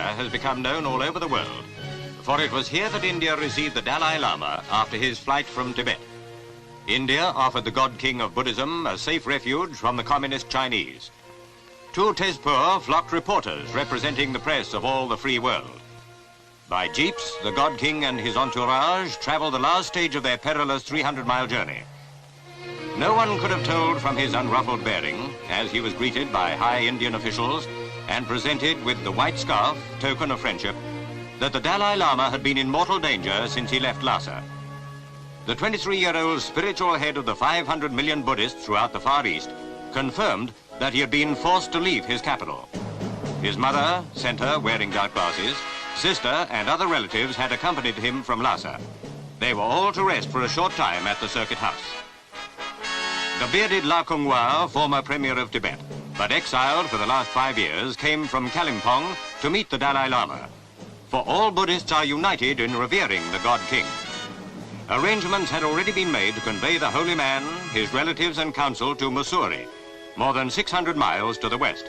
has become known all over the world, for it was here that India received the Dalai Lama after his flight from Tibet. India offered the God King of Buddhism a safe refuge from the communist Chinese. To Tezpur flocked reporters representing the press of all the free world. By jeeps, the God King and his entourage traveled the last stage of their perilous 300-mile journey. No one could have told from his unruffled bearing, as he was greeted by high Indian officials and presented with the white scarf, token of friendship, that the Dalai Lama had been in mortal danger since he left Lhasa. The 23-year-old spiritual head of the 500 million Buddhists throughout the Far East confirmed that he had been forced to leave his capital. His mother, center wearing dark glasses, sister and other relatives had accompanied him from Lhasa. They were all to rest for a short time at the circuit house. The bearded La Kungwa, former premier of Tibet, but exiled for the last 5 years, came from Kalimpong to meet the Dalai Lama. For all Buddhists are united in revering the God King. Arrangements had already been made to convey the holy man, his relatives and council to Mussoorie, more than 600 miles to the west.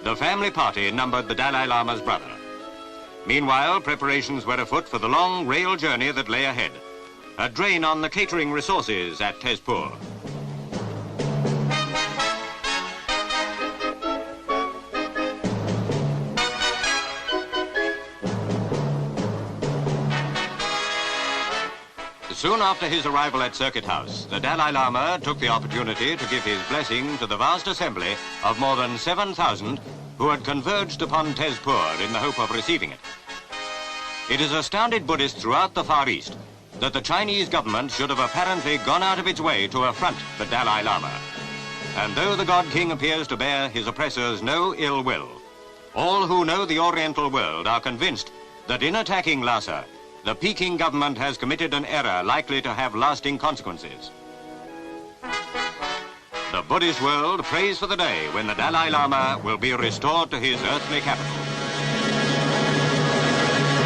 The family party numbered the Dalai Lama's brother. Meanwhile, preparations were afoot for the long rail journey that lay ahead, a drain on the catering resources at Tezpur. Soon after his arrival at Circuit House, the Dalai Lama took the opportunity to give his blessing to the vast assembly of more than 7,000 who had converged upon Tezpur in the hope of receiving it. It has astounded Buddhists throughout the Far East that the Chinese government should have apparently gone out of its way to affront the Dalai Lama. And though the God King appears to bear his oppressors no ill will, all who know the Oriental world are convinced that in attacking Lhasa, the Peking government has committed an error likely to have lasting consequences. The Buddhist world prays for the day when the Dalai Lama will be restored to his earthly capital.